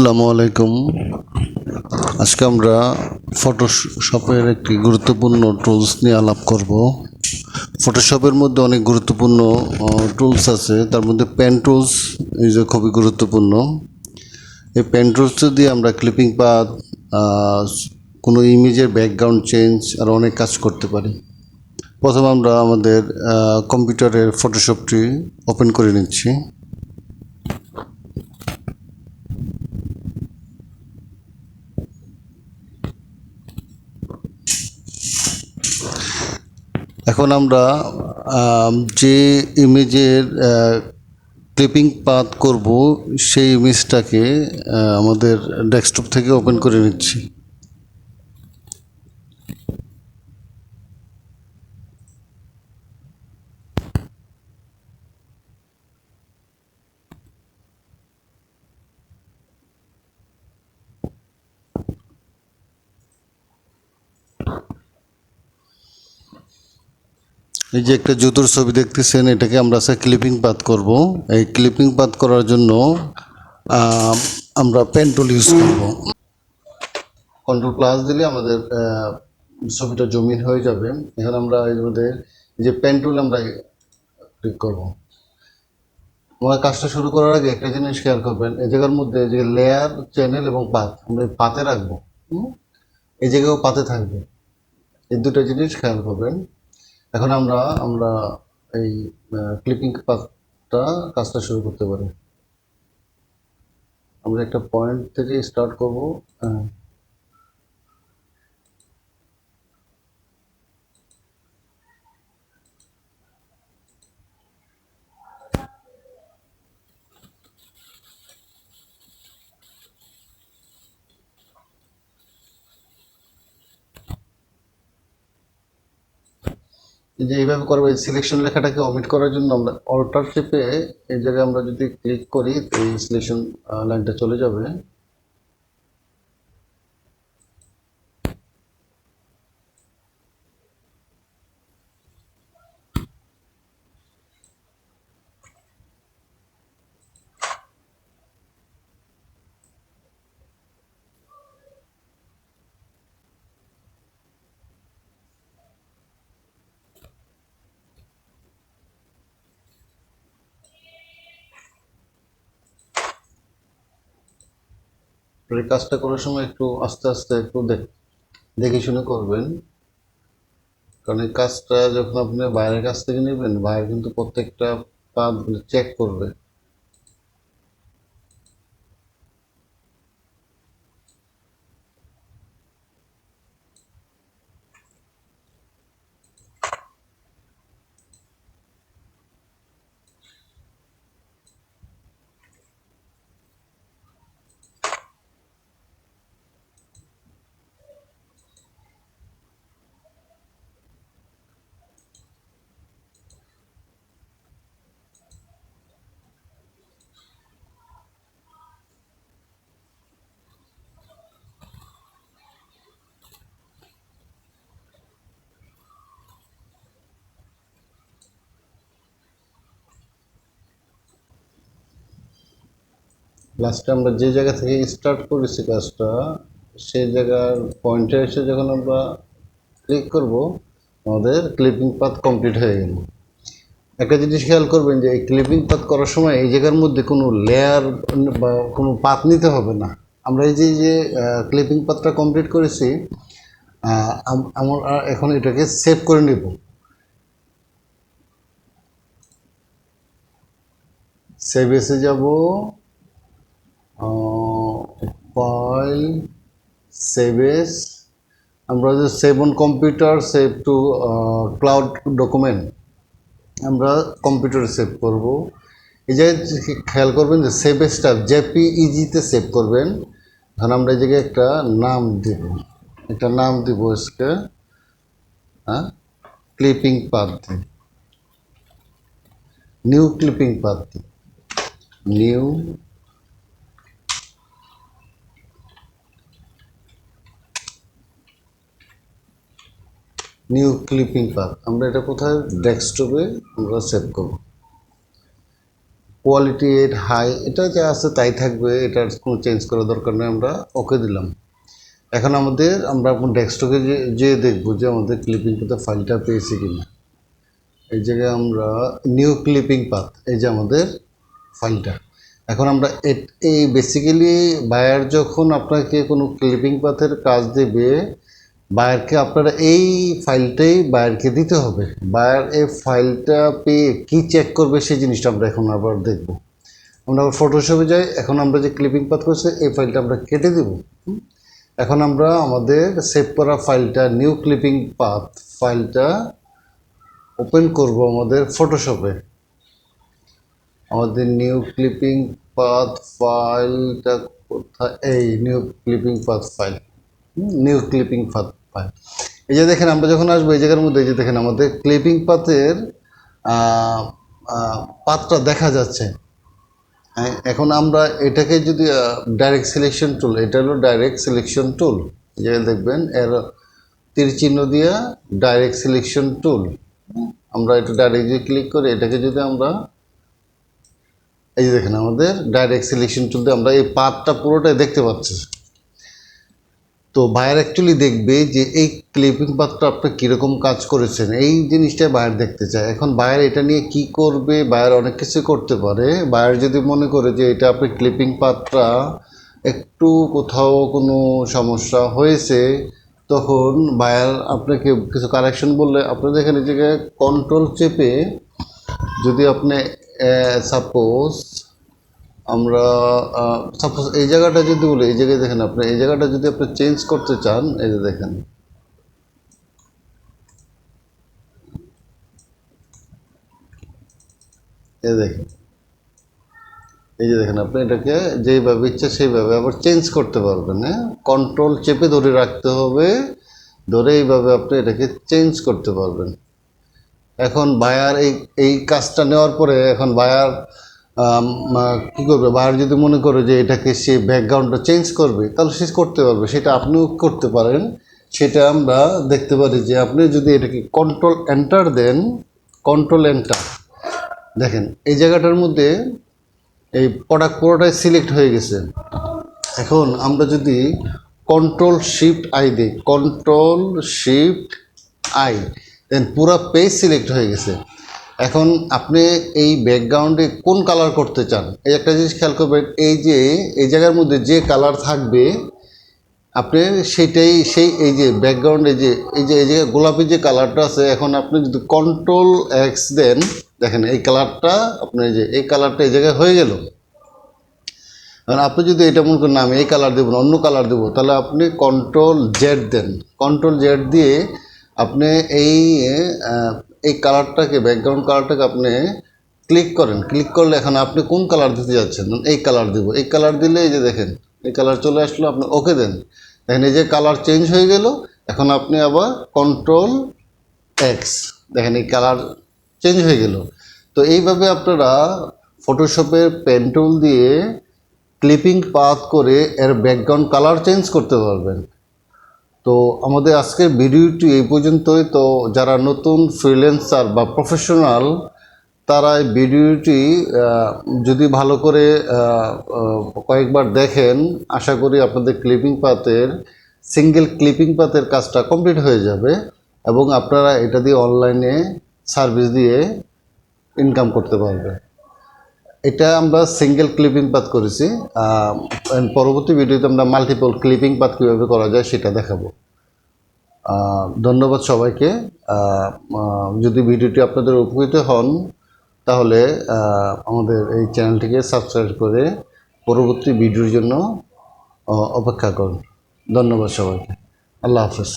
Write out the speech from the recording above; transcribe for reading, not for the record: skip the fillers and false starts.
আসসালামু আলাইকুম। আজকে আমরা ফটোশপের একটি গুরুত্বপূর্ণ টুলস নিয়ে আলাপ করব। ফটোশপের মধ্যে অনেক গুরুত্বপূর্ণ টুলস আছে, তার মধ্যে পেন টুলস এই যে খুবই গুরুত্বপূর্ণ। এই পেন টুলস দিয়ে আমরা ক্লিপিং পাথ, কোনো ইমেজের ব্যাকগ্রাউন্ড চেঞ্জ আর অনেক কাজ করতে পারি। প্রথমে আমরা আমাদের কম্পিউটারের ফটোশপটি ওপেন করে নিচ্ছি। এখন আমরা যে ইমেজের ক্লিপিং পাথ করব সেই ইমেজটাকে আমাদের ডেস্কটপ থেকে ওপেন করে নিচ্ছি। এই যে একটা জুতোর ছবি দেখতেছেন, এটাকে আমরা ক্লিপিং পাথ করব। এই ক্লিপিং পাথ করার জন্য আমরা পেন টুল ইউজ করব। কন্ট্রোল প্লাস দিলে আমাদের ছবিটা জমিন হয়ে যাবে। এখন আমরা আমাদের যে পেন টুল আমরা ক্লিক করব। আমরা কাজটা শুরু করার আগে একটা জিনিস খেয়াল করবেন, এই জায়গার মধ্যে যে লেয়ার, চ্যানেল এবং পাথ আমরা পাতে রাখবো। এই জায়গাও পাতে থাকবে, এই দুটো জিনিস খেয়াল করবেন। এখন আমরা আমরা এই ক্লিপিং পাথটা কাজটা শুরু করতে পারি। আমরা একটা পয়েন্ট থেকে স্টার্ট করব। যে এইভাবে করবো, এই সিলেকশন লেখাটাকে অমিট করার জন্য আমরা অল্টার চেপে এই জায়গায় আমরা যদি ক্লিক করি, এই সিলেকশন লাইনটা চলে যাবে। এই কাজটা করার সময় একটু আস্তে আস্তে একটু দেখে শুনে করবেন, কারণ এই কাজটা যখন আপনি বাইরের কাছ থেকে নেবেন, বাইরে কিন্তু প্রত্যেকটা পাথগুলো চেক করবে। লাস্টে আমরা যে জায়গা থেকে স্টার্ট করেছি কাজটা, সেই জায়গার পয়েন্টে এসে যখন আমরা ক্লিক করব, আমাদের ক্লিপিং পাথ কমপ্লিট হয়ে গেল। একটা জিনিস খেয়াল করবেন যে এই ক্লিপিং পাথ করার সময় এই জায়গার মধ্যে কোনো লেয়ার বা কোনো পাথ নিতে হবে না। আমরা এই যে ক্লিপিং পাথটা কমপ্লিট করেছি, আমরা এখন এটাকে সেভ করে নেব। সেভ এসে যাব, ফাইল, সেভ এস, আমরা যে save on computer, save to cloud document, আমরা কম্পিউটারে সেভ করব। এই জায়গায় খেয়াল করবেন যে সেভ এসটা জেপিইজিতে সেভ করবেন। এখন আমরা এই জায়গায় একটা নাম দেব, আজকে ক্লিপিং পাথ দিই, নিউ ক্লিপিং পাথ দিই, নিউ ক্লিপিং পাথ। আমরা এটা কোথায়, ডেস্কটপে আমরা সেভ করব। কোয়ালিটি এর হাই, এটা যা আছে তাই থাকবে, এটার কোনো চেঞ্জ করার দরকার নেই। আমরা ওকে দিলাম। এখন আমরা আপনার ডেস্কটপে যে দেখবো যে আমাদের ক্লিপিং পাথ ফাইলটা পেয়েছি কিনা। এই জায়গায় আমরা নিউ ক্লিপিং পাথ, এই যে আমাদের ফাইলটা। এখন আমরা এই বেসিক্যালি বায়ার যখন আপনাকে কোনো ক্লিপিং পাথের কাজ দেবে, বায়ারকে আপনারা এই ফাইলটাই বায়ারকে দিতে হবে। বায়ার এই ফাইলটা পেয়ে কী চেক করবে সেই জিনিসটা আমরা এখন আবার দেখব। আমরা আবার ফটোশপে যাই। এখন আমরা যে ক্লিপিং পাথ করছি এই ফাইলটা আমরা কেটে দেব। এখন আমরা আমাদের সেভ করা ফাইলটা, নিউ ক্লিপিং পাথ ফাইলটা ওপেন করব আমাদের ফটোশপে। আমাদের নিউ ক্লিপিং পাথ ফাইলটা কোথায়? এই new clipping path file, new clipping path file. এই যে দেখেন, আমরা যখন আসবো এই জায়গার মধ্যে, এই যে দেখেন আমাদের ক্লিপিং পাথের পাথটা দেখা যাচ্ছে। এখন আমরা এটাকে যদি ডাইরেক্ট সিলেকশন টুল, এটা হলো ডাইরেক্ট সিলেকশন টুল, যে দেখবেন এর তীর চিহ্ন দিয়ে ডাইরেক্ট সিলেকশন টুল। আমরা এটা ডাইরেক্ট যদি ক্লিক করি, এটাকে যদি আমরা, এই যে দেখেন আমাদের ডাইরেক্ট সিলেকশন টুল দিয়ে আমরা এই পাথটা পুরোটাই দেখতে পাচ্ছি। তো বায়ার অ্যাকচুয়ালি দেখবে যে এই ক্লিপিং পাথটা আপনি কীরকম কাজ করেছেন, এই জিনিসটাই বায়ার দেখতে চায়। এখন বায়ার এটা নিয়ে কি করবে? বায়ার অনেক কিছু করতে পারে। বায়ার যদি মনে করে যে এটা আপনি ক্লিপিং পাথটা একটু কোথাও কোনো সমস্যা হয়েছে, তখন বায়ার আপনাকে কিছু কারেকশন বললে, আপনি দেখেন এই জায়গায় কন্ট্রোল চেপে যদি আপনি সাপোজ আমরা সাপোজ এই জায়গাটা যদি বলি, এই জায়গায় দেখেন আপনি এই জায়গাটা যদি আপনি চেঞ্জ করতে চান, এই যে দেখেন এই দেখেন এই যে দেখেন আপনি এটাকে যেইভাবে ইচ্ছা সেইভাবে আবার চেঞ্জ করতে পারবেন। হ্যাঁ, কন্ট্রোল চেপে ধরে রাখতে হবে, ধরে এইভাবে আপনি এটাকে চেঞ্জ করতে পারবেন। এখন বায়ার এই কাজটা নেওয়ার পরে এখন বায়ার কী করবে? বায়ার যদি মনে করে যে এটাকে সে ব্যাকগ্রাউন্ডটা চেঞ্জ করবে, তাহলে সে করতে পারবে। সেটা আপনিও করতে পারেন। সেটা আমরা দেখতে পারি যে আপনি যদি এটাকে কন্ট্রোল এন্টার দেন, কন্ট্রোল এন্টার, দেখেন এই জায়গাটার মধ্যে এই প্রোডাক্ট পুরোটাই সিলেক্ট হয়ে গেছে। এখন আমরা যদি কন্ট্রোল শিফট আই দিই, কন্ট্রোল শিফট আই, দেন পুরো পেজ সিলেক্ট হয়ে গেছে। এখন আপনি এই ব্যাকগ্রাউন্ডে কোন কালার করতে চান, এই একটা জিনিস খেয়াল করবেন, এই যে এই জায়গার মধ্যে যে কালার থাকবে আপনি সেটাই, এই যে ব্যাকগ্রাউন্ডে এই জায়গায় গোলাপি যে কালারটা আছে, এখন আপনি যদি কন্ট্রোল এক্স দেন, দেখেন এই কালারটা আপনার এই কালারটা এই জায়গায় হয়ে গেল। কারণ আপনি যদি এটা মনে করেন না আমি এই কালার দেবো না, অন্য কালার দেবো, তাহলে আপনি কন্ট্রোল জেড দেন। কন্ট্রোল জেড দিয়ে আপনি এই কালারটাকে, ব্যাকগ্রাউন্ড কালারটাকে আপনি ক্লিক করেন। ক্লিক করলে এখন আপনি কোন কালার দিতে যাচ্ছেন, এই কালার দেব। এই কালার দিলে এই যে দেখেন এই কালার চলে আসলো, আপনি ওকে দেন। দেখেন এই যে কালার চেঞ্জ হয়ে গেল। এখন আপনি আবার কন্ট্রোল এক্স, দেখেন এই কালার চেঞ্জ হয়ে গেল। তো এইভাবে আপনারা ফটোশপের পেন টুল দিয়ে ক্লিপিং পাথ করে এর ব্যাকগ্রাউন্ড কালার চেঞ্জ করতে পারবেন। তো আমাদের আজকের ভিডিওটি এই পর্যন্তই। তো যারা নতুন ফ্রিল্যান্সার বা প্রফেশনাল, তারা এই ভিডিওটি যদি ভালো করে কয়েকবার দেখেন, আশা করি আপনাদের ক্লিপিং পাথের, সিঙ্গেল ক্লিপিং পাথের কাজটা কমপ্লিট হয়ে যাবে এবং আপনারা এটা দিয়ে অনলাইনে সার্ভিস দিয়ে ইনকাম করতে পারবেন। এটা আমরা সিঙ্গেল ক্লিপিং পাথ করেছি। পরবর্তী ভিডিওতে আমরা মাল্টিপল ক্লিপিং পাথ কীভাবে করা যায় সেটা দেখাবো। ধন্যবাদ সবাইকে। যদি ভিডিওটি আপনাদের উপকৃত হন, তাহলে আমাদের এই চ্যানেলটিকে সাবস্ক্রাইব করে পরবর্তী ভিডিওর জন্য অপেক্ষা করুন। ধন্যবাদ সবাইকে। আল্লাহ হাফেজ।